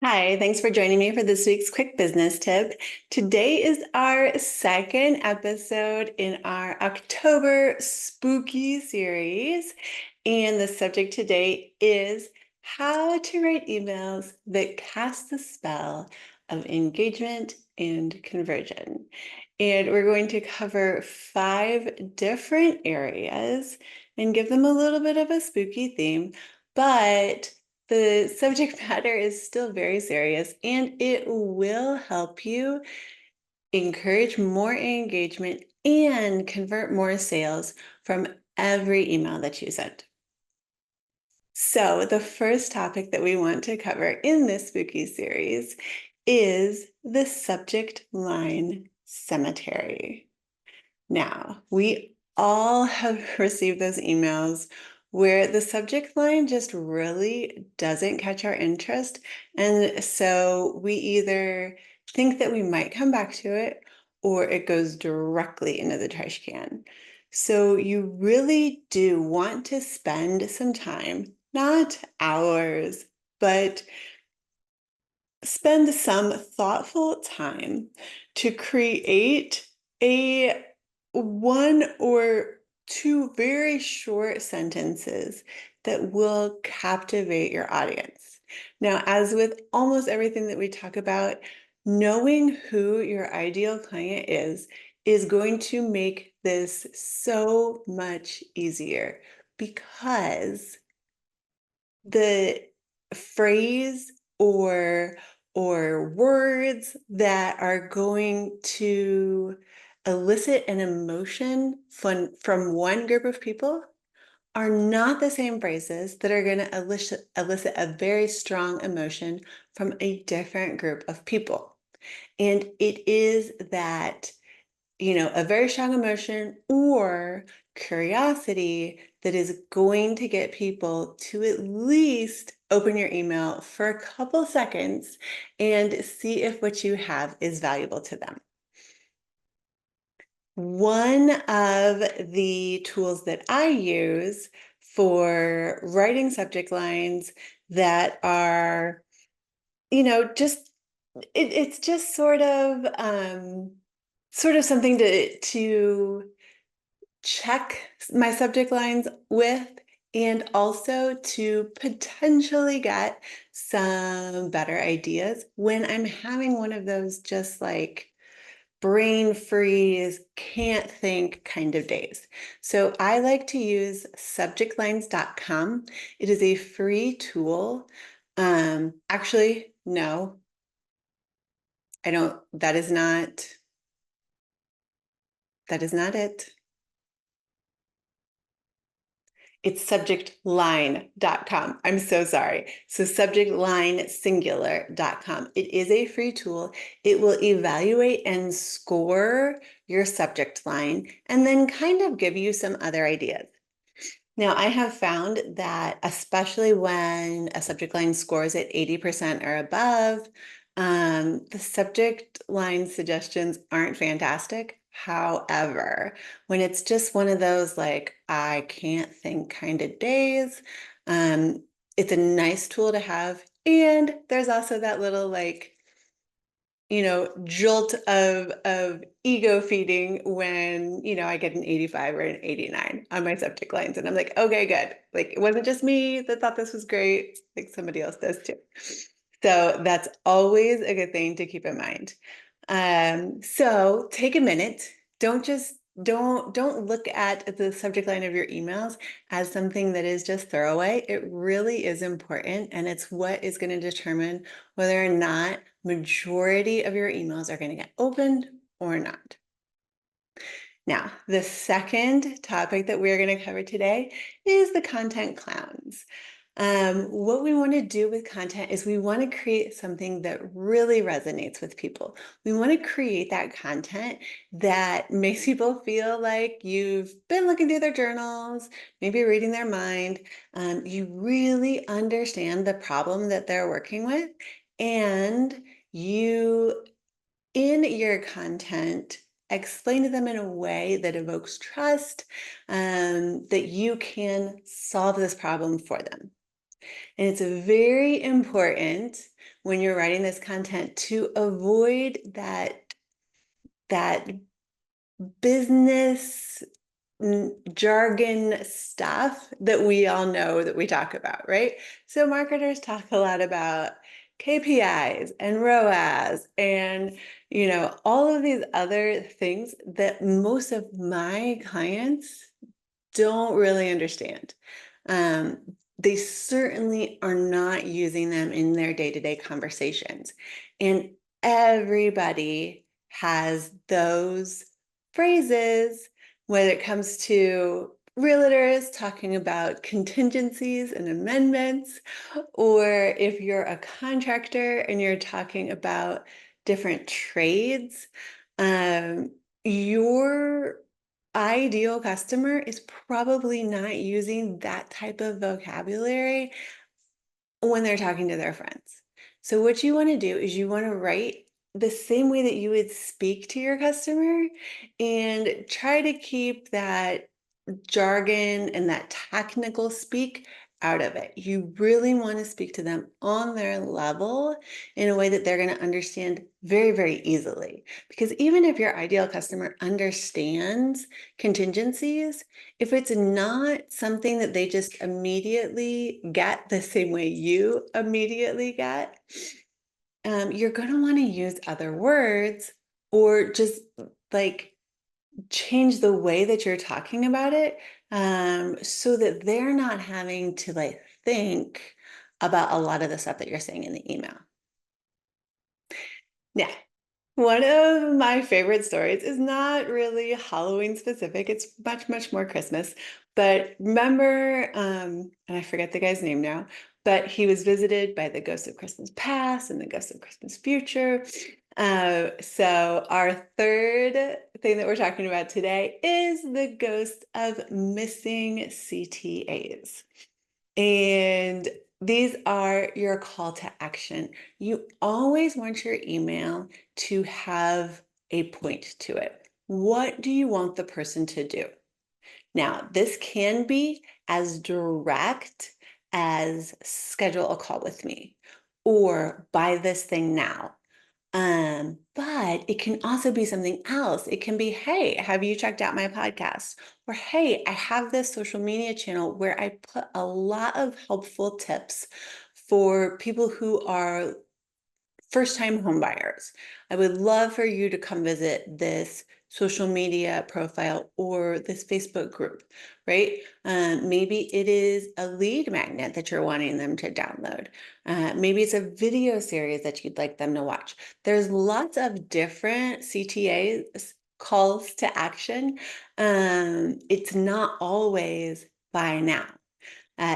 Hi, thanks for joining me for this week's quick business tip. Today is our second episode in our October spooky series. And the subject today is how to write emails that cast the spell of engagement and conversion. And we're going to cover 5 different areas and give them a little bit of a spooky theme, but the subject matter is still very serious and it will help you encourage more engagement and convert more sales from every email that you send. So, the first topic that we want to cover in this spooky series is the subject line cemetery. Now, we all have received those emails where the subject line just really doesn't catch our interest. And so we either think that we might come back to it or it goes directly into the trash can. So you really do want to spend some time, not hours, but spend some thoughtful time to create a 1 or 2 very short sentences that will captivate your audience. Now, as with almost everything that we talk about, knowing who your ideal client is going to make this so much easier because the phrase or words that are going to elicit an emotion from one group of people are not the same phrases that are going to elicit a very strong emotion from a different group of people. And it is that a very strong emotion or curiosity that is going to get people to at least open your email for a couple seconds and see if what you have is valuable to them. One of the tools that I use for writing subject lines that are, just it's just sort of something to check my subject lines with and also to potentially get some better ideas when I'm having one of those just like brain freeze, can't think kind of days. So I like to use subjectlines.com. It is a free tool. Actually, no, I don't, that is not it. It's subjectline.com. I'm so sorry. So subjectlinesingular.com. It is a free tool. It will evaluate and score your subject line and then kind of give you some other ideas. Now, I have found that especially when a subject line scores at 80% or above, the subject line suggestions aren't fantastic. However, when it's just one of those like, I can't think kind of days, it's a nice tool to have. And there's also that little like, jolt of ego feeding when, I get an 85 or an 89 on my subject lines. And I'm like, okay, good. Like it wasn't just me that thought this was great, like somebody else does too. So that's always a good thing to keep in mind. So take a minute. Don't look at the subject line of your emails as something that is just throwaway. It really is important, and it's what is going to determine whether or not majority of your emails are going to get opened or not. Now, the second topic that we're going to cover today is the content clowns. What we want to do with content is we want to create something that really resonates with people. We want to create that content that makes people feel like you've been looking through their journals, maybe reading their mind. You really understand the problem that they're working with, and you, in your content, explain to them in a way that evokes trust, that you can solve this problem for them. And it's very important when you're writing this content to avoid that business jargon stuff that we all know that we talk about, right? So marketers talk a lot about KPIs and ROAS and all of these other things that most of my clients don't really understand. Um, they certainly are not using them in their day-to-day conversations. And everybody has those phrases, whether it comes to realtors talking about contingencies and amendments, or if you're a contractor and you're talking about different trades, your ideal customer is probably not using that type of vocabulary when they're talking to their friends. So what you want to do is you want to write the same way that you would speak to your customer and try to keep that jargon and that technical speak out of it. You really want to speak to them on their level in a way that they're going to understand very, very easily. Because even if your ideal customer understands contingencies, if it's not something that they just immediately get the same way you immediately get, you're going to want to use other words or just like change the way that you're talking about it, so that they're not having to think about a lot of the stuff that you're saying in the email. Now, one of my favorite stories is not really Halloween specific. It's much, much more Christmas. But remember, and I forget the guy's name now, but he was visited by the ghost of Christmas past and the ghost of Christmas future. So our third thing that we're talking about today is the ghost of missing CTAs. And these are your call to action. You always want your email to have a point to it. What do you want the person to do? Now, this can be as direct as schedule a call with me or buy this thing now. But it can also be something else. It can be, hey, have you checked out my podcast? Or hey, I have this social media channel where I put a lot of helpful tips for people who are first-time home buyers. I would love for you to come visit this social media profile or this Facebook group, right? Maybe it is a lead magnet that you're wanting them to download. Maybe it's a video series that you'd like them to watch. There's lots of different CTAs, calls to action. It's not always buy now.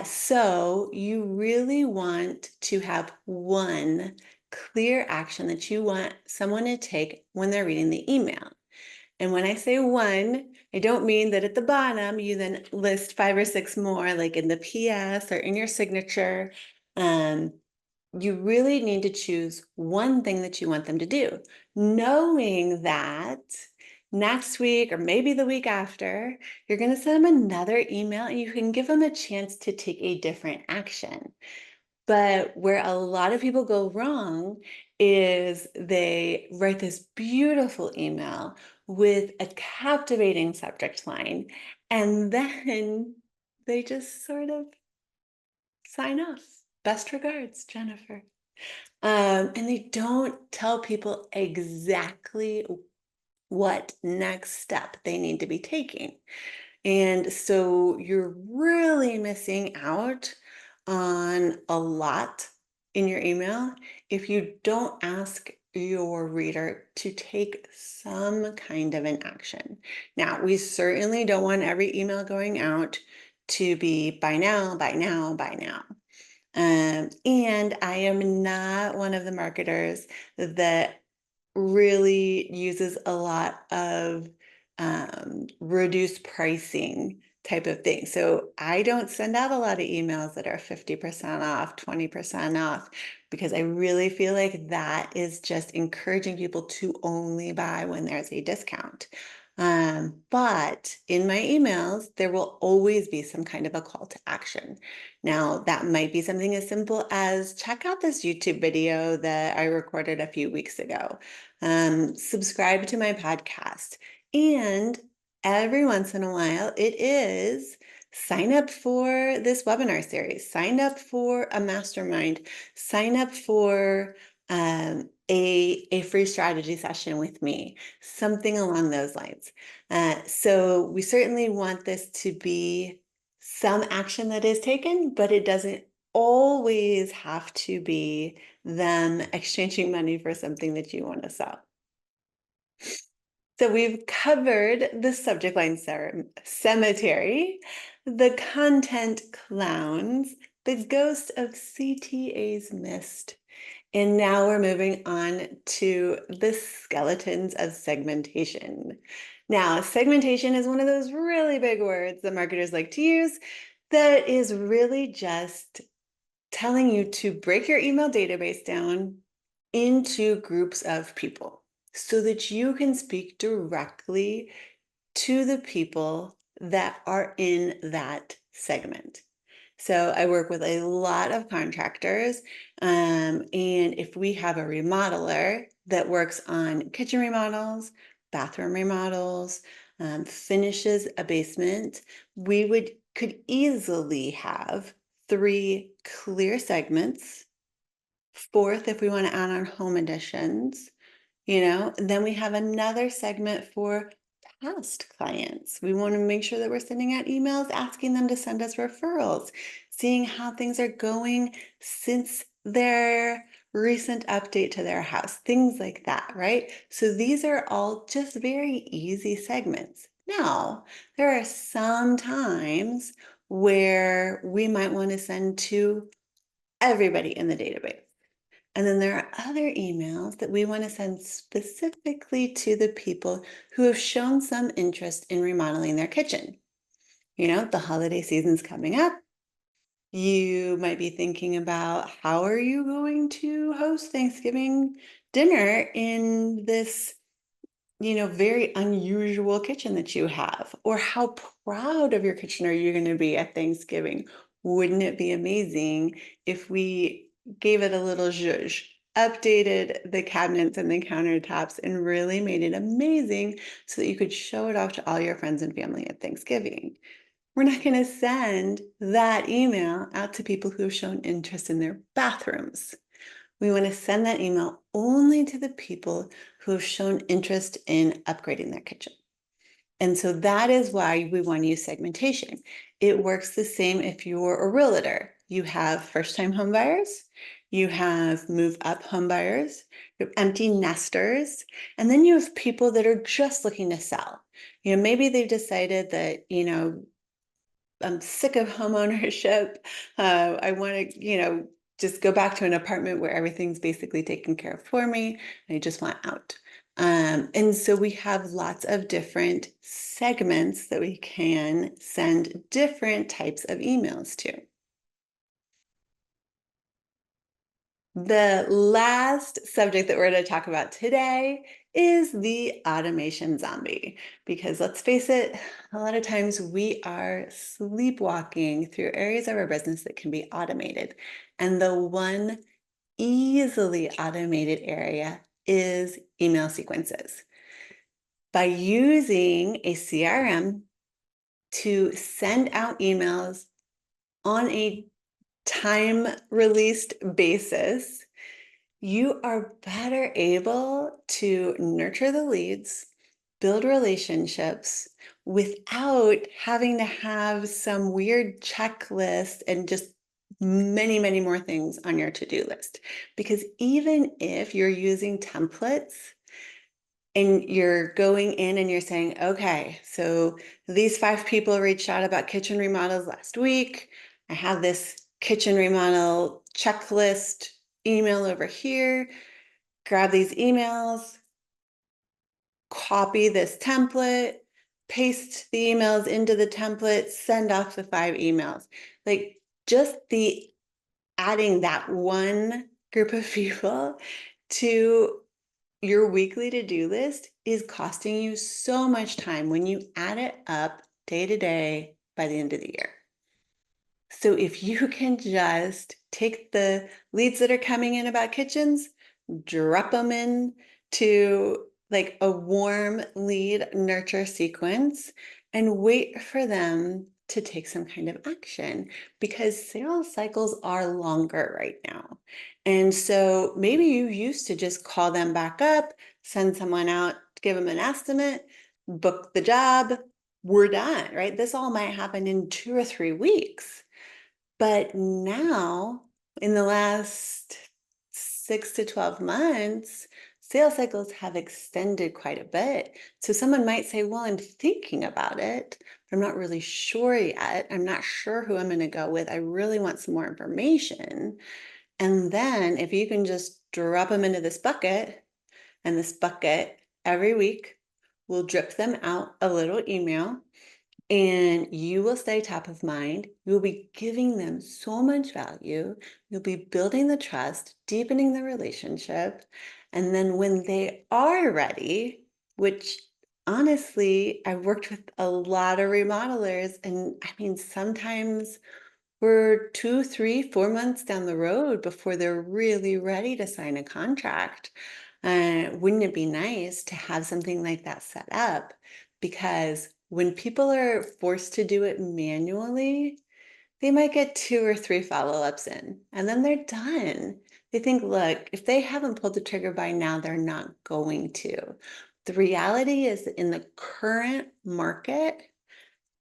So you really want to have one clear action that you want someone to take when they're reading the email. And when I say one, I don't mean that at the bottom you then list 5 or 6 more, like in the PS or in your signature. You really need to choose one thing that you want them to do, knowing that next week or maybe the week after, you're going to send them another email and you can give them a chance to take a different action. But where a lot of people go wrong is they write this beautiful email with a captivating subject line, and then they just sort of sign off. Best regards, Jennifer. And they don't tell people exactly what next step they need to be taking. And so you're really missing out on a lot in your email if you don't ask your reader to take some kind of an action. Now, we certainly don't want every email going out to be buy now, buy now, buy now. And I am not one of the marketers that really uses a lot of reduced pricing type of thing. So I don't send out a lot of emails that are 50% off, 20% off, because I really feel like that is just encouraging people to only buy when there's a discount. But in my emails, there will always be some kind of a call to action. Now, that might be something as simple as check out this YouTube video that I recorded a few weeks ago. Subscribe to my podcast. And every once in a while, it is sign up for this webinar series, sign up for a mastermind, sign up for a free strategy session with me, something along those lines. So we certainly want this to be some action that is taken, but it doesn't always have to be them exchanging money for something that you want to sell. So we've covered the subject line cemetery, the content clowns, the ghost of CTA's missed. And now we're moving on to the skeletons of segmentation. Now, segmentation is one of those really big words that marketers like to use that is really just telling you to break your email database down into groups of people so that you can speak directly to the people that are in that segment. So I work with a lot of contractors, and if we have a remodeler that works on kitchen remodels, bathroom remodels, finishes a basement, we could easily have 3 clear segments. 4th, if we want to add on home additions, then we have another segment for past clients. We want to make sure that we're sending out emails asking them to send us referrals, seeing how things are going since their recent update to their house, things like that, right? So these are all just very easy segments. Now, there are some times where we might want to send to everybody in the database. And then there are other emails that we want to send specifically to the people who have shown some interest in remodeling their kitchen. The holiday season's coming up. You might be thinking about how are you going to host Thanksgiving dinner in this very unusual kitchen that you have, or how proud of your kitchen are you going to be at Thanksgiving? Wouldn't it be amazing if we gave it a little zhuzh, updated the cabinets and the countertops, and really made it amazing so that you could show it off to all your friends and family at Thanksgiving? We're not going to send that email out to people who have shown interest in their bathrooms. We want to send that email only to the people who have shown interest in upgrading their kitchen. And so that is why we want to use segmentation. It works the same if you're a realtor. You have first-time home buyers, you have move-up home buyers, you have empty nesters, and then you have people that are just looking to sell. Maybe they've decided that, I'm sick of home ownership. I want to, just go back to an apartment where everything's basically taken care of for me. I just want out. And so we have lots of different segments that we can send different types of emails to. The last subject that we're going to talk about today is the automation zombie, because let's face it, a lot of times we are sleepwalking through areas of our business that can be automated. And the one easily automated area is email sequences. By using a CRM to send out emails on a time released basis, you are better able to nurture the leads, build relationships without having to have some weird checklist and just many, many more things on your to-do list. Because even if you're using templates and you're going in and you're saying, okay, so these 5 people reached out about kitchen remodels last week. I have this kitchen remodel checklist email over here. Grab these emails, copy this template, paste the emails into the template, send off the 5 emails. Like just the adding that one group of people to your weekly to-do list is costing you so much time when you add it up day to day by the end of the year. So if you can just take the leads that are coming in about kitchens, drop them in to like a warm lead nurture sequence and wait for them to take some kind of action, because sales cycles are longer right now. And so maybe you used to just call them back up, send someone out, give them an estimate, book the job, we're done, right? This all might happen in 2 or 3 weeks. But now, in the last 6 to 12 months, sales cycles have extended quite a bit. So someone might say, well, I'm thinking about it, but I'm not really sure yet. I'm not sure who I'm going to go with. I really want some more information. And then if you can just drop them into this bucket, and this bucket every week will drip them out a little email, and you will stay top of mind. You'll be giving them so much value. You'll be building the trust, deepening the relationship. And then when they are ready, which honestly, I've worked with a lot of remodelers, and I mean, sometimes we're 2, 3, 4 months down the road before they're really ready to sign a contract. Wouldn't it be nice to have something like that set up? Because when people are forced to do it manually, they might get 2 or 3 follow-ups in, and then they're done. They think, look, if they haven't pulled the trigger by now, they're not going to. The reality is that in the current market,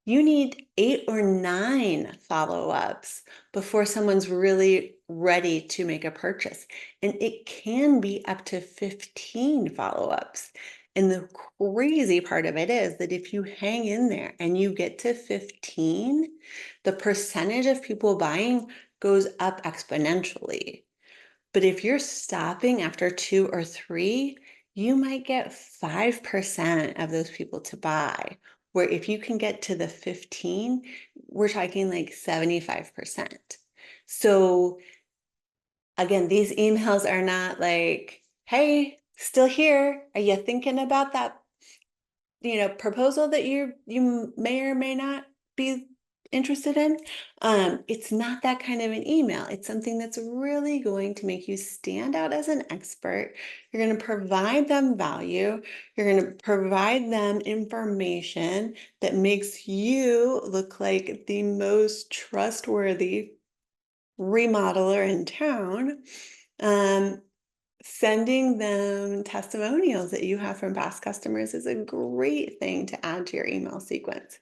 you need 8 or 9 follow-ups before someone's really ready to make a purchase. And it can be up to 15 follow-ups. And the crazy part of it is that if you hang in there and you get to 15, the percentage of people buying goes up exponentially. But if you're stopping after 2 or 3, you might get 5% of those people to buy. Where if you can get to the 15, we're talking like 75%. So again, these emails are not like, hey, still here. Are you thinking about that proposal that you may or may not be interested in? It's not that kind of an email. It's something that's really going to make you stand out as an expert. You're going to provide them value. You're going to provide them information that makes you look like the most trustworthy remodeler in town. Sending them testimonials that you have from past customers is a great thing to add to your email sequence.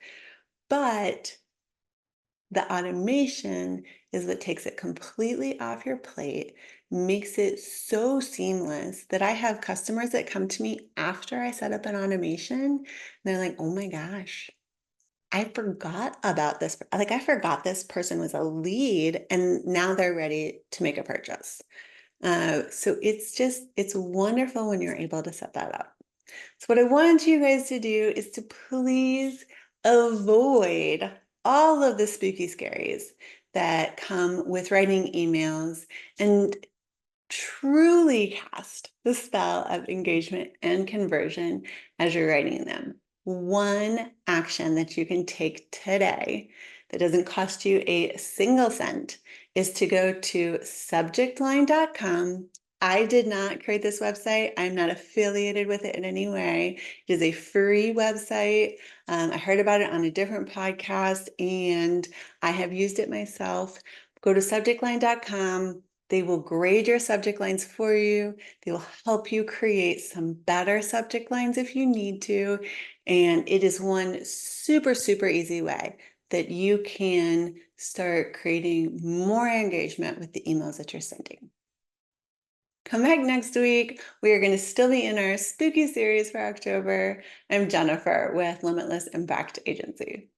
But the automation is what takes it completely off your plate, makes it so seamless that I have customers that come to me after I set up an automation, and they're like, oh my gosh, I forgot about this. Like, I forgot this person was a lead, and now they're ready to make a purchase. So it's wonderful when you're able to set that up. So what I want you guys to do is to please avoid all of the spooky scaries that come with writing emails, and truly cast the spell of engagement and conversion as you're writing them. One action that you can take today that doesn't cost you a single cent is to go to subjectline.com. I did not create this website. I'm not affiliated with it in any way. It is a free website. I heard about it on a different podcast and I have used it myself. Go to subjectline.com. They will grade your subject lines for you. They will help you create some better subject lines if you need to. And it is one super, super easy way that you can start creating more engagement with the emails that you're sending. Come back next week. We are going to still be in our spooky series for October. I'm Jennifer with Limitless Impact Agency.